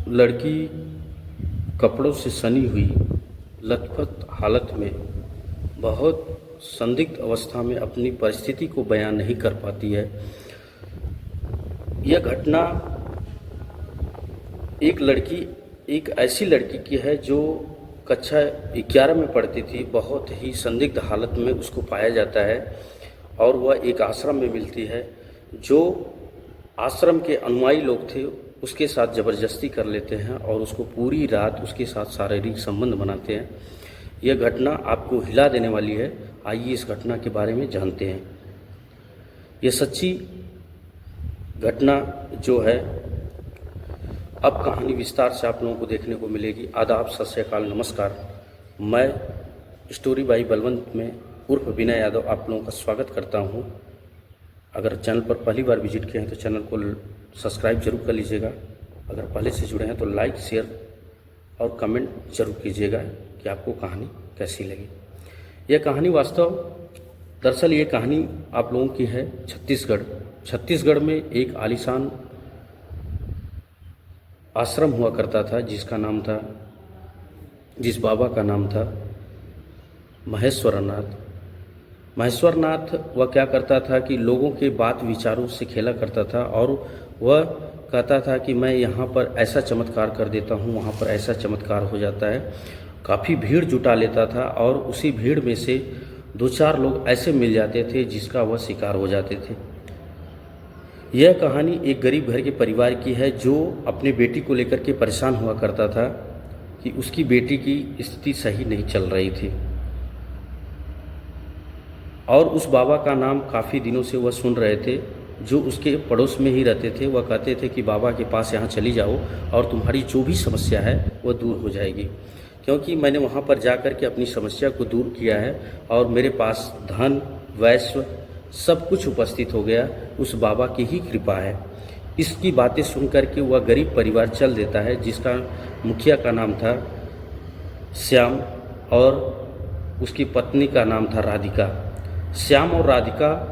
लड़की कपड़ों से सनी हुई लथपथ हालत में बहुत संदिग्ध अवस्था में अपनी परिस्थिति को बयान नहीं कर पाती है। यह घटना एक ऐसी लड़की की है जो कक्षा 11 में पढ़ती थी। बहुत ही संदिग्ध हालत में उसको पाया जाता है और वह एक आश्रम में मिलती है। जो आश्रम के अनुयायी लोग थे उसके साथ ज़बरदस्ती कर लेते हैं और उसको पूरी रात उसके साथ शारीरिक संबंध बनाते हैं। यह घटना आपको हिला देने वाली है। आइए इस घटना के बारे में जानते हैं। यह सच्ची घटना जो है, अब कहानी विस्तार से आप लोगों को देखने को मिलेगी। आदाब, सत श्री अकाल, नमस्कार। मैं स्टोरी बाई बलवंत में उर्फ विनय यादव आप लोगों का स्वागत करता हूं। अगर चैनल पर पहली बार विजिट किए हैं तो चैनल को सब्सक्राइब जरूर कर लीजिएगा। अगर पहले से जुड़े हैं तो लाइक, शेयर और कमेंट जरूर कीजिएगा कि आपको कहानी कैसी लगी। यह कहानी दरअसल ये कहानी आप लोगों की है छत्तीसगढ़ में एक आलीशान आश्रम हुआ करता था जिस बाबा का नाम था महेश्वरनाथ। वह क्या करता था कि लोगों के बात विचारों से खेला करता था और वह कहता था कि मैं यहाँ पर ऐसा चमत्कार कर देता हूँ, वहाँ पर ऐसा चमत्कार हो जाता है। काफ़ी भीड़ जुटा लेता था और उसी भीड़ में से 2-4 लोग ऐसे मिल जाते थे जिसका वह शिकार हो जाते थे। यह कहानी एक गरीब घर के परिवार की है जो अपने बेटी को लेकर के परेशान हुआ करता था कि उसकी बेटी की स्थिति सही नहीं चल रही थी और उस बाबा का नाम काफ़ी दिनों से वह सुन रहे थे। जो उसके पड़ोस में ही रहते थे वह कहते थे कि बाबा के पास यहाँ चली जाओ और तुम्हारी जो भी समस्या है वह दूर हो जाएगी, क्योंकि मैंने वहाँ पर जा कर के अपनी समस्या को दूर किया है और मेरे पास धन वैश्य सब कुछ उपस्थित हो गया। उस बाबा की ही कृपा है। इसकी बातें सुन कर के वह गरीब परिवार चल देता है, जिसका मुखिया का नाम था श्याम और उसकी पत्नी का नाम था राधिका। श्याम और राधिका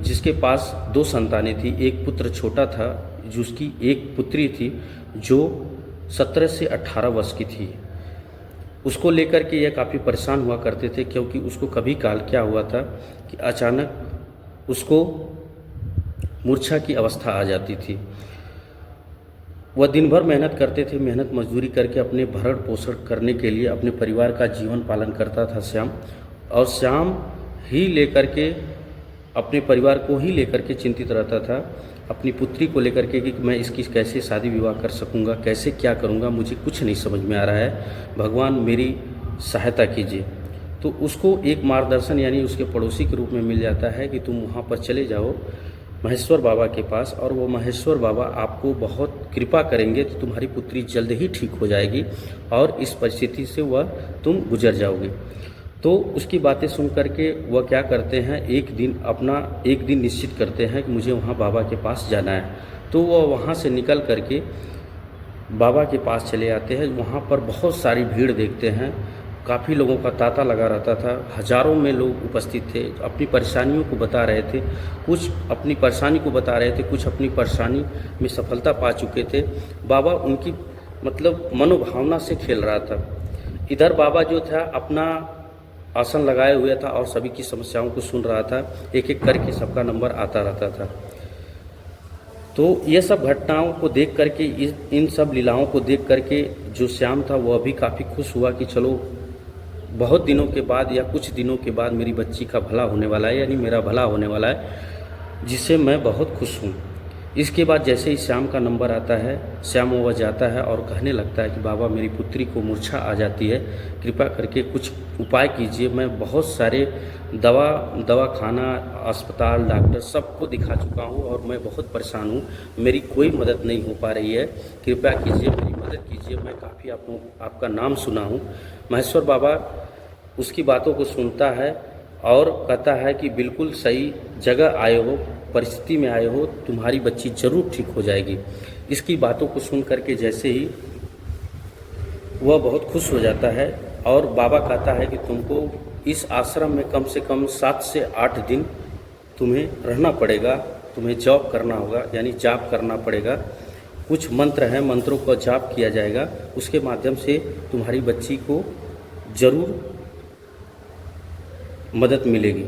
जिसके पास 2 संतानें थी। एक पुत्र छोटा था, जिसकी एक पुत्री थी जो 17 से 18 वर्ष की थी। उसको लेकर के यह काफ़ी परेशान हुआ करते थे, क्योंकि उसको कभी काल क्या हुआ था कि अचानक उसको मूर्छा की अवस्था आ जाती थी। वह दिन भर मेहनत करते थे, मेहनत मजदूरी करके अपने भरण पोषण करने के लिए अपने परिवार का जीवन पालन करता था श्याम। और श्याम ही लेकर के अपने परिवार को ही लेकर के चिंतित रहता था, अपनी पुत्री को लेकर के कि मैं इसकी कैसे शादी विवाह कर सकूंगा, कैसे क्या करूंगा, मुझे कुछ नहीं समझ में आ रहा है, भगवान मेरी सहायता कीजिए। तो उसको एक मार्गदर्शन यानी उसके पड़ोसी के रूप में मिल जाता है कि तुम वहाँ पर चले जाओ महेश्वर बाबा के पास और वो महेश्वर बाबा आपको बहुत कृपा करेंगे, तो तुम्हारी पुत्री जल्द ही ठीक हो जाएगी और इस परिस्थिति से तुम गुजर जाओगे। तो उसकी बातें सुन करके वह क्या करते हैं, एक दिन निश्चित करते हैं कि मुझे वहाँ बाबा के पास जाना है। तो वह वहाँ से निकल करके बाबा के पास चले आते हैं। वहाँ पर बहुत सारी भीड़ देखते हैं, काफ़ी लोगों का तांता लगा रहता था, हजारों में लोग उपस्थित थे। अपनी परेशानियों को बता रहे थे, कुछ अपनी परेशानी को बता रहे थे, कुछ अपनी परेशानी में सफलता पा चुके थे। बाबा उनकी मनोभावना से खेल रहा था। इधर बाबा जो था अपना आसन लगाए हुए था और सभी की समस्याओं को सुन रहा था। एक एक करके सबका नंबर आता रहता था। तो ये सब घटनाओं को देख करके, इन सब लीलाओं को देख करके जो श्याम था वह भी काफ़ी खुश हुआ कि चलो बहुत दिनों के बाद या कुछ दिनों के बाद मेरी बच्ची का भला होने वाला है, यानी मेरा भला होने वाला है, जिससे मैं बहुत खुश हूँ। इसके बाद जैसे ही श्याम का नंबर आता है, श्याम वह जाता है और कहने लगता है कि बाबा मेरी पुत्री को मूर्छा आ जाती है, कृपा करके कुछ उपाय कीजिए। मैं बहुत सारे दवाखाना, अस्पताल, डॉक्टर सबको दिखा चुका हूँ और मैं बहुत परेशान हूँ, मेरी कोई मदद नहीं हो पा रही है, कृपया कीजिए, मेरी मदद कीजिए, मैं काफ़ी आपका नाम सुना हूँ। महेश्वर बाबा उसकी बातों को सुनता है और कहता है कि बिल्कुल सही जगह आए हो, परिस्थिति में आए हो, तुम्हारी बच्ची जरूर ठीक हो जाएगी। इसकी बातों को सुन करके जैसे ही वह बहुत खुश हो जाता है और बाबा कहता है कि तुमको इस आश्रम में कम से कम 7 से 8 दिन तुम्हें रहना पड़ेगा, तुम्हें जॉब करना होगा, यानी जॉब करना पड़ेगा कुछ मंत्र हैं, मंत्रों का जाप किया जाएगा, उसके माध्यम से तुम्हारी बच्ची को ज़रूर मदद मिलेगी।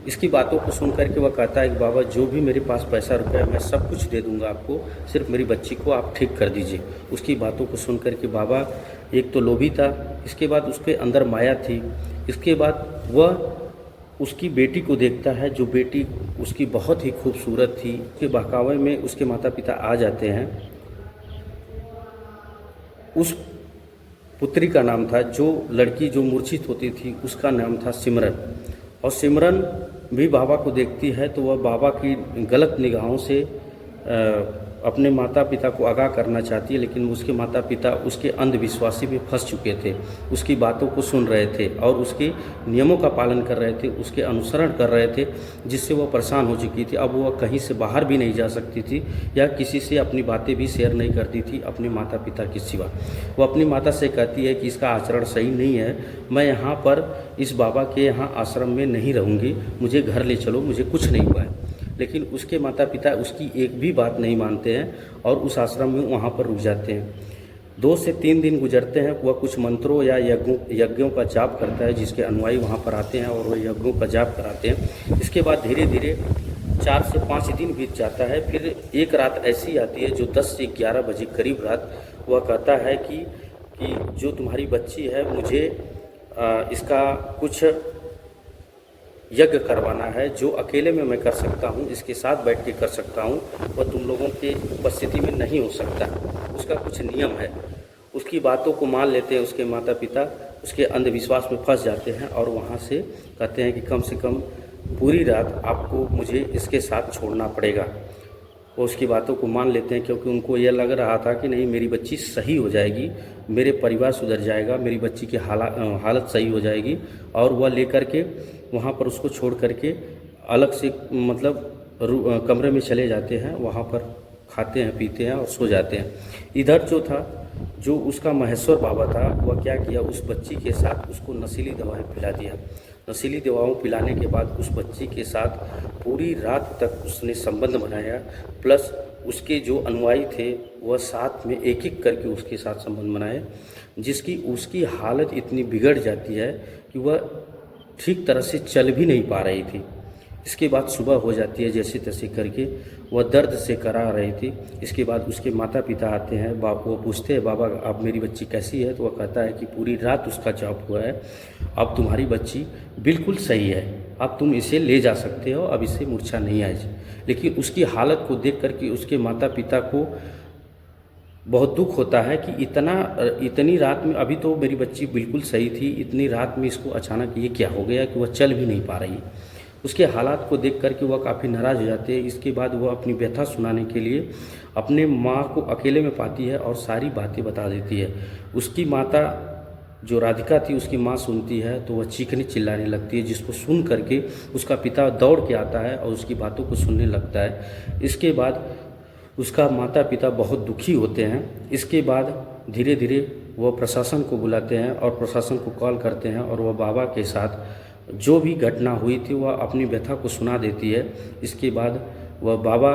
इसकी बातों को सुन कर के वह कहता है कि बाबा जो भी मेरे पास पैसा रुपया मैं सब कुछ दे दूंगा आपको, सिर्फ मेरी बच्ची को आप ठीक कर दीजिए। उसकी बातों को सुन कर के बाबा एक तो लोभी था, इसके बाद उसके अंदर माया थी, इसके बाद वह उसकी बेटी को देखता है जो बेटी उसकी बहुत ही खूबसूरत थी। उसके बहकावे में उसके माता पिता आ जाते हैं। उस पुत्री का नाम था, जो लड़की जो मूर्छित होती थी उसका नाम था सिमरन। और सिमरन भी बाबा को देखती है तो वह बाबा की गलत निगाहों से अपने माता पिता को आगाह करना चाहती है, लेकिन उसके माता पिता उसके अंधविश्वासी में फंस चुके थे, उसकी बातों को सुन रहे थे और उसके नियमों का पालन कर रहे थे, उसके अनुसरण कर रहे थे, जिससे वह परेशान हो चुकी थी। अब वह कहीं से बाहर भी नहीं जा सकती थी या किसी से अपनी बातें भी शेयर नहीं करती थी अपने माता पिता के सिवा। वह अपनी माता से कहती है कि इसका आचरण सही नहीं है, मैं यहाँ पर इस बाबा के यहाँ आश्रम में नहीं रहूँगी, मुझे घर ले चलो, मुझे कुछ नहीं हुआ है। लेकिन उसके माता पिता उसकी एक भी बात नहीं मानते हैं और उस आश्रम में वहाँ पर रुक जाते हैं। 2 से 3 दिन गुजरते हैं, वह कुछ मंत्रों या यज्ञों का जाप करता है, जिसके अनुयायी वहाँ पर आते हैं और वह यज्ञों का जाप कराते हैं। इसके बाद धीरे धीरे 4 से 5 दिन बीत जाता है। फिर एक रात ऐसी आती है जो 10 से 11 बजे करीब रात, वह कहता है कि जो तुम्हारी बच्ची है मुझे इसका कुछ यज्ञ करवाना है, जो अकेले में मैं कर सकता हूँ, इसके साथ बैठ के कर सकता हूँ, वह तुम लोगों के उपस्थिति में नहीं हो सकता, उसका कुछ नियम है। उसकी बातों को मान लेते हैं उसके माता पिता, उसके अंधविश्वास में फंस जाते हैं और वहाँ से कहते हैं कि कम से कम पूरी रात आपको मुझे इसके साथ छोड़ना पड़ेगा। वो उसकी बातों को मान लेते हैं क्योंकि उनको यह लग रहा था कि नहीं मेरी बच्ची सही हो जाएगी, मेरे परिवार सुधर जाएगा, मेरी बच्ची की हालत सही हो जाएगी। और वह लेकर के वहाँ पर उसको छोड़ करके अलग से मतलब कमरे में चले जाते हैं, वहाँ पर खाते हैं पीते हैं और सो जाते हैं। इधर जो था, जो उसका महेश्वर बाबा था, वह क्या किया, उस बच्ची के साथ उसको नशीली दवाएं पिला दिया। नशीली दवाओं पिलाने के बाद उस बच्ची के साथ पूरी रात तक उसने संबंध बनाया, प्लस उसके जो अनुयायी थे वह साथ में एक एक करके उसके साथ संबंध बनाए, जिसकी उसकी हालत इतनी बिगड़ जाती है कि वह ठीक तरह से चल भी नहीं पा रही थी। इसके बाद सुबह हो जाती है, जैसे तैसे करके वह दर्द से करा रही थी। इसके बाद उसके माता पिता आते हैं, वो पूछते हैं बाबा अब मेरी बच्ची कैसी है, तो वह कहता है कि पूरी रात उसका जाप हुआ है, अब तुम्हारी बच्ची बिल्कुल सही है, अब तुम इसे ले जा सकते हो, अब इससे मूर्छा नहीं आएगी। लेकिन उसकी हालत को देख करके उसके माता पिता को बहुत दुख होता है कि इतनी रात में, अभी तो मेरी बच्ची बिल्कुल सही थी, इतनी रात में इसको अचानक ये क्या हो गया कि वह चल भी नहीं पा रही। उसके हालात को देख करके वह काफ़ी नाराज़ हो जाते हैं। इसके बाद वह अपनी व्यथा सुनाने के लिए अपने माँ को अकेले में पाती है और सारी बातें बता देती है। उसकी माता जो राधिका थी, उसकी माँ सुनती है तो वह चीखने चिल्लाने लगती है, जिसको सुन करके उसका पिता दौड़ के आता है और उसकी बातों को सुनने लगता है। इसके बाद उसका माता पिता बहुत दुखी होते हैं। इसके बाद धीरे धीरे वह प्रशासन को बुलाते हैं और प्रशासन को कॉल करते हैं और वह बाबा के साथ जो भी घटना हुई थी वह अपनी व्यथा को सुना देती है। इसके बाद वह बाबा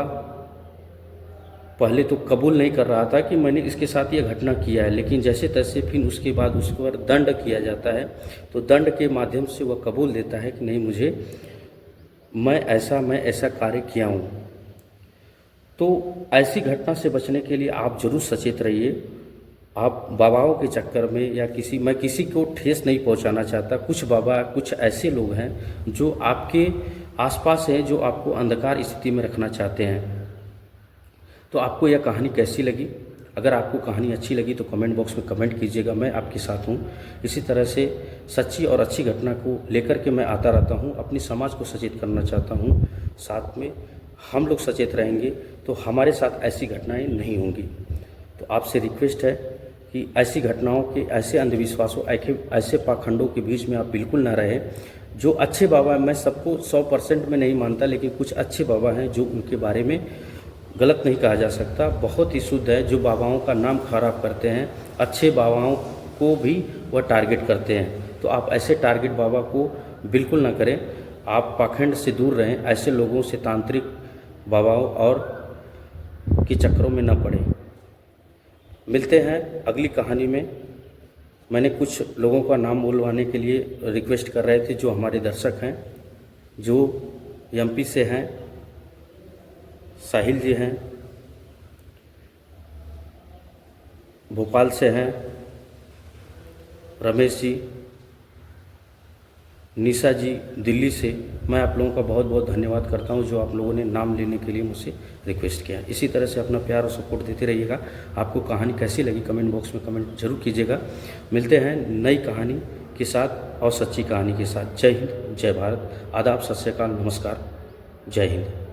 पहले तो कबूल नहीं कर रहा था कि मैंने इसके साथ ये घटना किया है, लेकिन जैसे तैसे फिर उसके बाद उस पर दंड किया जाता है, तो दंड के माध्यम से वह कबूल देता है कि नहीं मैं ऐसा कार्य किया हूँ। तो ऐसी घटना से बचने के लिए आप जरूर सचेत रहिए। आप बाबाओं के चक्कर में या मैं किसी को ठेस नहीं पहुंचाना चाहता। कुछ बाबा, कुछ ऐसे लोग हैं जो आपके आसपास हैं, जो आपको अंधकार स्थिति में रखना चाहते हैं। तो आपको यह कहानी कैसी लगी? अगर आपको कहानी अच्छी लगी तो कमेंट बॉक्स में कमेंट कीजिएगा, मैं आपके साथ हूँ। इसी तरह से सच्ची और अच्छी घटना को लेकर के मैं आता रहता हूँ, अपनी समाज को सचेत करना चाहता हूँ। साथ में हम लोग सचेत रहेंगे तो हमारे साथ ऐसी घटनाएं नहीं होंगी। तो आपसे रिक्वेस्ट है कि ऐसी घटनाओं के, ऐसे अंधविश्वासों, ऐसे पाखंडों के बीच में आप बिल्कुल ना रहें। जो अच्छे बाबा हैं, मैं सबको 100% में नहीं मानता, लेकिन कुछ अच्छे बाबा हैं जो उनके बारे में गलत नहीं कहा जा सकता, बहुत ही शुद्ध है। जो बाबाओं का नाम खराब करते हैं, अच्छे बाबाओं को भी वह टारगेट करते हैं। तो आप ऐसे टारगेट बाबा को बिल्कुल ना करें। आप पाखंड से दूर रहें, ऐसे लोगों से, तांत्रिक बाबाओं और के चक्करों में न पड़े। मिलते हैं अगली कहानी में। मैंने कुछ लोगों का नाम बुलवाने के लिए रिक्वेस्ट कर रहे थे जो हमारे दर्शक हैं, जो एमपी से हैं। साहिल जी हैं, भोपाल से हैं, रमेश जी, निशा जी दिल्ली से। मैं आप लोगों का बहुत बहुत धन्यवाद करता हूं जो आप लोगों ने नाम लेने के लिए मुझसे रिक्वेस्ट किया। इसी तरह से अपना प्यार और सपोर्ट देते रहिएगा। आपको कहानी कैसी लगी कमेंट बॉक्स में कमेंट जरूर कीजिएगा। मिलते हैं नई कहानी के साथ और सच्ची कहानी के साथ। जय हिंद, जय भारत, आदाब, सत श्री अकाल, नमस्कार, जय हिंद।